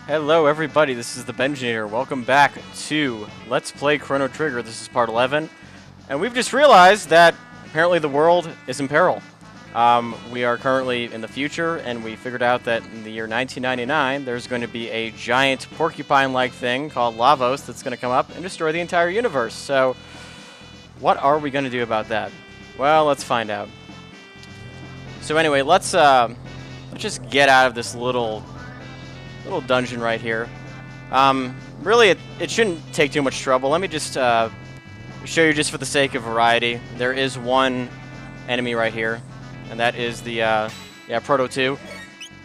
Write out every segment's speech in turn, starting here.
Hello everybody, this is the Benjinator. Welcome back to Let's Play Chrono Trigger. This is part 11. And we've just realized that apparently the world is in peril. We are currently in the future, and we figured out that in the year 1999, there's going to be a giant porcupine-like thing called Lavos that's going to come up and destroy the entire universe. So, what are we going to do about that? Well, let's find out. So anyway, let's just get out of this little dungeon right here. Really, it shouldn't take too much trouble. Let me just show you, just for the sake of variety. There is one enemy right here, and that is the Proto 2.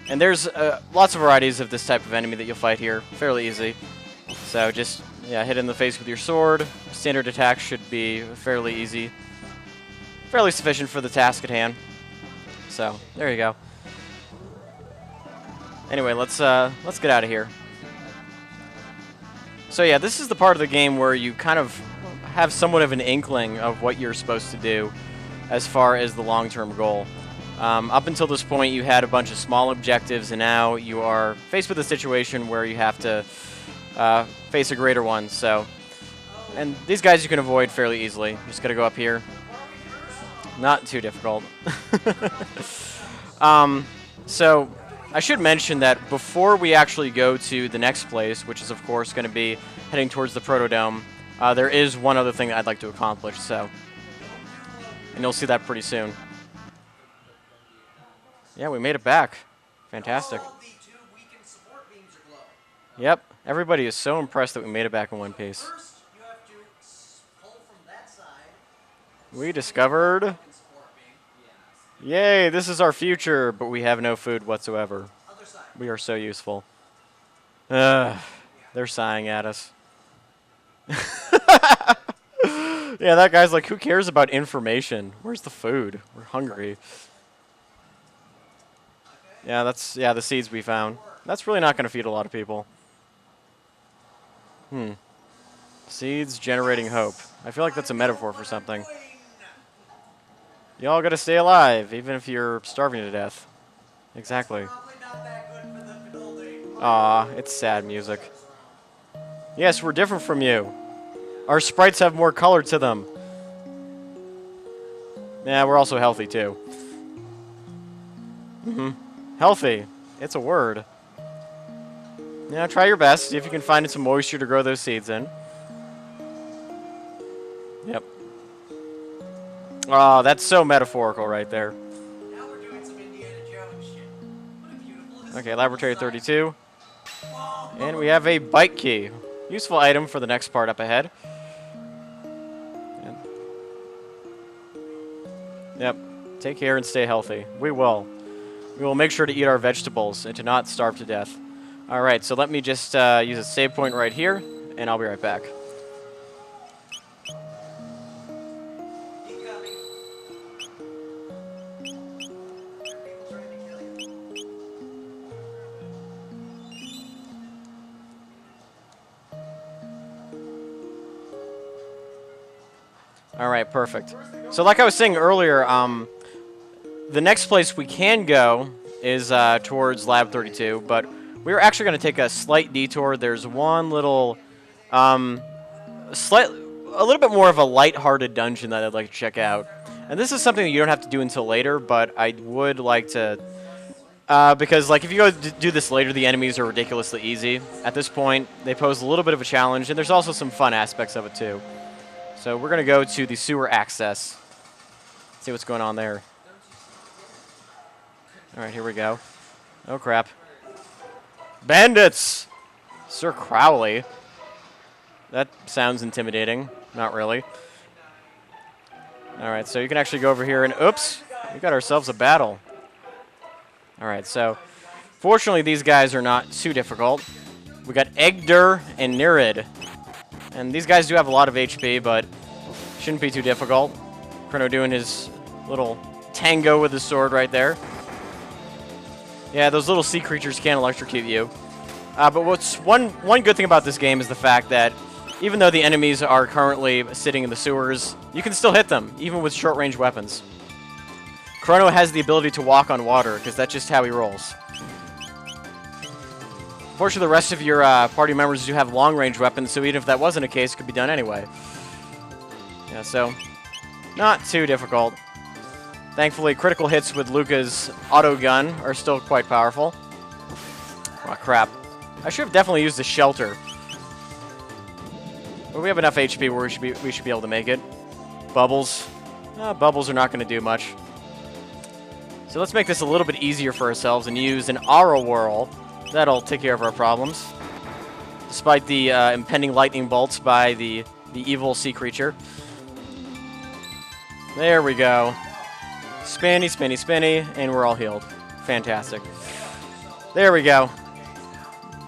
And there's lots of varieties of this type of enemy that you'll fight here. Fairly easy. So just hit it in the face with your sword. Standard attack should be fairly easy. Fairly sufficient for the task at hand. So there you go. Anyway, let's get out of here. So yeah, this is the part of the game where you kind of have somewhat of an inkling of what you're supposed to do as far as the long-term goal. Up until this point, you had a bunch of small objectives, and now you are faced with a situation where you have to face a greater one. So, and these guys you can avoid fairly easily. Just gotta go up here. Not too difficult. So, I should mention that before we actually go to the next place, which is of course going to be heading towards the Protodome, there is one other thing that I'd like to accomplish, and you'll see that pretty soon. Yeah, we made it back. Fantastic. Yep, everybody is so impressed that we made it back in one piece. We discovered... Yay, this is our future, but we have no food whatsoever. We are so useful. They're sighing at us. Yeah, that guy's like, who cares about information? Where's the food? We're hungry. Yeah, that's the seeds we found. That's really not going to feed a lot of people. Seeds generating hope. I feel like that's a metaphor for something. Y'all gotta stay alive, even if you're starving to death. Exactly. Aw, it's sad music. Yes, we're different from you. Our sprites have more color to them. Yeah, we're also healthy, too. Healthy. It's a word. Yeah, try your best. See if you can find some moisture to grow those seeds in. Yep. Oh, that's so metaphorical right there. Now we're doing some Indiana Jones shit. What a beautiful... Okay, Laboratory 32. And we have a bike key. Useful item for the next part up ahead. Yep. Take care and stay healthy. We will. We will make sure to eat our vegetables and to not starve to death. Alright, so let me just use a save point right here, and I'll be right back. Alright, perfect. So like I was saying earlier, the next place we can go is towards Lab 32, but we're actually going to take a slight detour. There's one little, a little bit more of a light-hearted dungeon that I'd like to check out. And this is something that you don't have to do until later, but I would like to, because like if you go do this later, the enemies are ridiculously easy. At this point, they pose a little bit of a challenge, and there's also some fun aspects of it too. So we're going to go to the sewer access. See what's going on there. Alright, here we go. Oh, crap. Bandits! Sir Crowley. That sounds intimidating. Not really. Alright, so you can actually go over here and... Oops! We got ourselves a battle. Alright, so... Fortunately, these guys are not too difficult. We got Egder and Nirid. And these guys do have a lot of HP, but shouldn't be too difficult. Crono doing his little tango with his sword right there. Yeah, those little sea creatures can electrocute you. But what's one good thing about this game is the fact that even though the enemies are currently sitting in the sewers, you can still hit them, even with short-range weapons. Crono has the ability to walk on water, because that's just how he rolls. Fortunately, the rest of your party members do have long-range weapons, so even if that wasn't a case, it could be done anyway. Yeah, so not too difficult. Thankfully, critical hits with Luca's auto gun are still quite powerful. Oh, crap. I should have definitely used the shelter. But we have enough HP where we should be able to make it. Bubbles. Bubbles are not going to do much. So let's make this a little bit easier for ourselves and use an Aura Whirl. That'll take care of our problems. Despite the impending lightning bolts by the evil sea creature. There we go. Spinny, spinny, spinny, and we're all healed. Fantastic. There we go.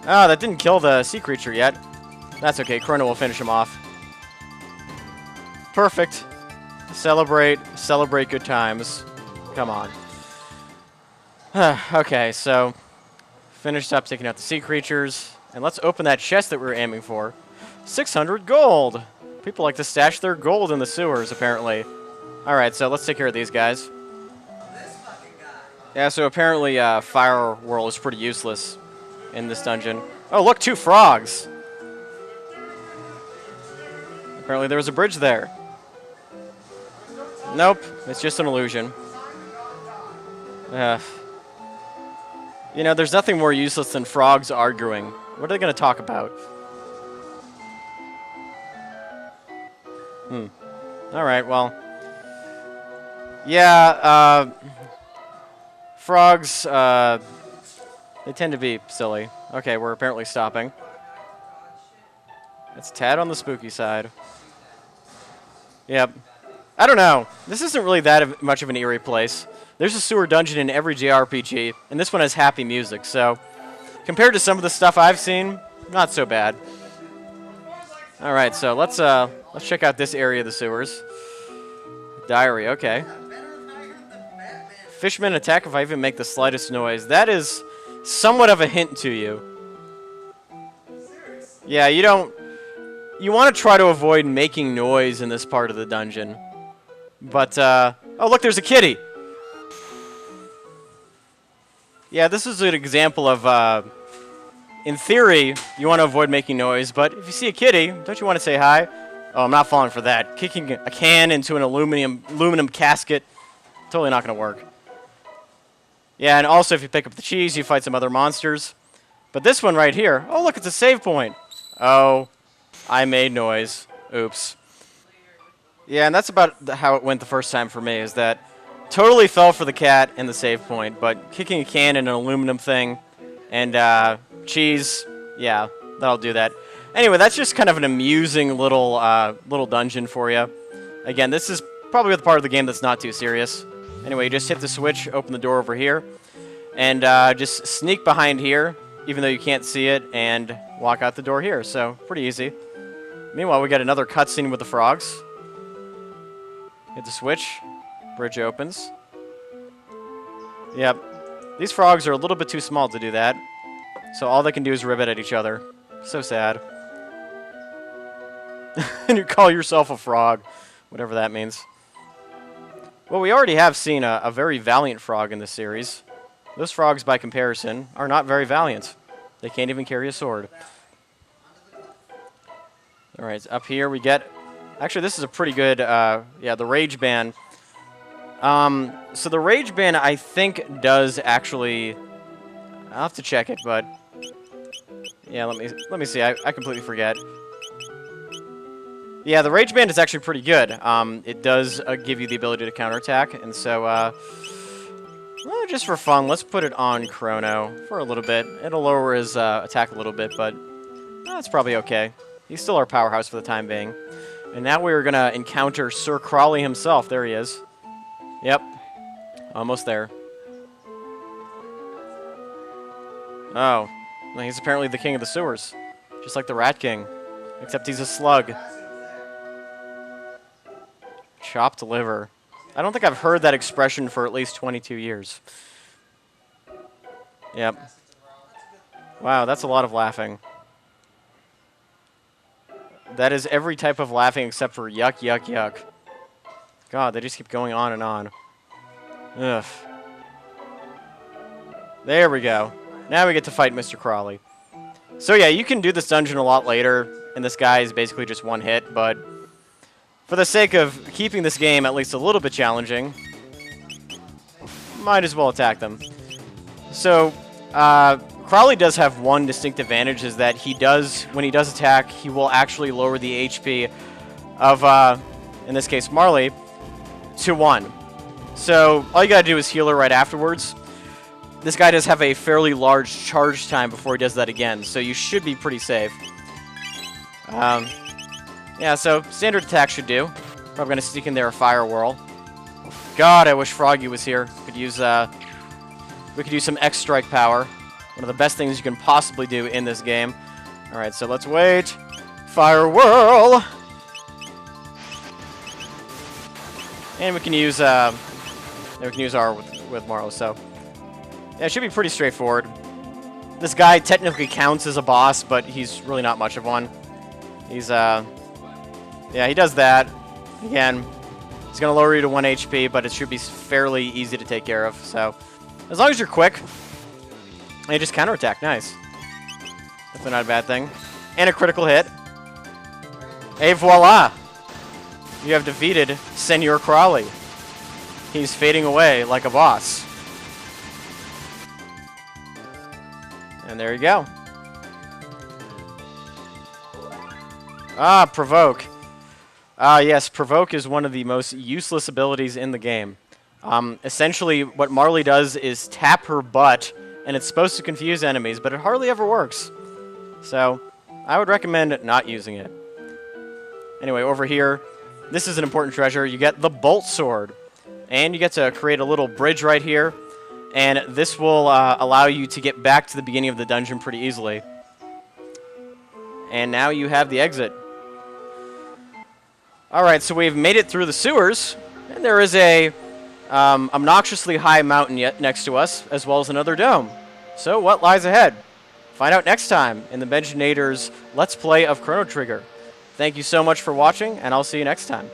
Oh, that didn't kill the sea creature yet. That's okay. Chrono will finish him off. Perfect. Celebrate. Celebrate good times. Come on. Okay, so finished up taking out the sea creatures. And let's open that chest that we were aiming for. 600 gold. People like to stash their gold in the sewers, apparently. Alright, so let's take care of these guys. Yeah, so apparently Fire Whirl is pretty useless in this dungeon. Oh, look, 2 frogs. Apparently there was a bridge there. Nope, it's just an illusion. You know, there's nothing more useless than frogs arguing. What are they going to talk about? Alright, well. Yeah, frogs, they tend to be silly. Okay, we're apparently stopping. It's a tad on the spooky side. Yep. I don't know. This isn't really that much of an eerie place. There's a sewer dungeon in every JRPG, and this one has happy music, so compared to some of the stuff I've seen, not so bad. Alright, so let's check out this area of the sewers. Diary, okay. Fishmen attack if I even make the slightest noise. That is somewhat of a hint to you. Yeah, you want to try to avoid making noise in this part of the dungeon. But, oh look, there's a kitty! Yeah, this is an example of, in theory, you want to avoid making noise, but if you see a kitty, don't you want to say hi? Oh, I'm not falling for that. Kicking a can into an aluminum casket, totally not going to work. Yeah, and also if you pick up the cheese, you fight some other monsters. But this one right here, oh look, it's a save point. Oh, I made noise. Oops. Yeah, and that's about how it went the first time for me, is that totally fell for the cat and the save point, but kicking a can in an aluminum thing and cheese, yeah, that'll do that. Anyway, that's just kind of an amusing little dungeon for you. Again, this is probably the part of the game that's not too serious. Anyway, you just hit the switch, open the door over here, and just sneak behind here, even though you can't see it, and walk out the door here. So, pretty easy. Meanwhile, we got another cutscene with the frogs. Hit the switch. Bridge opens. Yep. These frogs are a little bit too small to do that. So all they can do is ribbit at each other. So sad. And you call yourself a frog. Whatever that means. Well, we already have seen a very valiant frog in this series. Those frogs, by comparison, are not very valiant. They can't even carry a sword. Alright, up here we get... Actually, this is a pretty good... yeah, the Rage Band. So the Rage Band, I think, does actually... I'll have to check it, but... Yeah, let me see. I completely forget. Yeah, the Rage Band is actually pretty good. It does give you the ability to counterattack, and so, well, just for fun, let's put it on Chrono for a little bit. It'll lower his attack a little bit, but that's probably okay. He's still our powerhouse for the time being. And now we're going to encounter Sir Crawley himself. There he is. Yep. Almost there. Oh. Well, he's apparently the king of the sewers. Just like the Rat King. Except he's a slug. Chopped liver. I don't think I've heard that expression for at least 22 years. Yep. Wow, that's a lot of laughing. That is every type of laughing except for yuck, yuck, yuck. God, they just keep going on and on. Ugh. There we go. Now we get to fight Mr. Crawley. So yeah, you can do this dungeon a lot later, and this guy is basically just one hit, but for the sake of keeping this game at least a little bit challenging, might as well attack them. So, Crowley does have one distinct advantage, is that when he does attack, he will actually lower the HP of, in this case, Marley, to 1. So, all you gotta do is heal her right afterwards. This guy does have a fairly large charge time before he does that again, so you should be pretty safe. Yeah, so standard attack should do. Probably gonna sneak in there a Fire Whirl. God, I wish Froggy was here. We could use some X Strike power. One of the best things you can possibly do in this game. Alright, so let's wait. Fire Whirl! And we can use R with Marlow, so yeah, it should be pretty straightforward. This guy technically counts as a boss, but he's really not much of one. He's yeah, he does that. Again, he's gonna lower you to 1 HP, but it should be fairly easy to take care of. So as long as you're quick, and you just counterattack, nice. Definitely not a bad thing. And a critical hit. Et voila! You have defeated Senor Crowley. He's fading away like a boss. And there you go. Ah, Provoke. Ah, yes, Provoke is one of the most useless abilities in the game. Essentially, what Marley does is tap her butt, and it's supposed to confuse enemies, but it hardly ever works. So, I would recommend not using it. Anyway, over here, this is an important treasure. You get the Bolt Sword, and you get to create a little bridge right here, and this will allow you to get back to the beginning of the dungeon pretty easily. And now you have the exit. Alright, so we've made it through the sewers, and there is a obnoxiously high mountain yet next to us, as well as another dome. So what lies ahead? Find out next time in the Benjinator's Let's Play of Chrono Trigger. Thank you so much for watching, and I'll see you next time.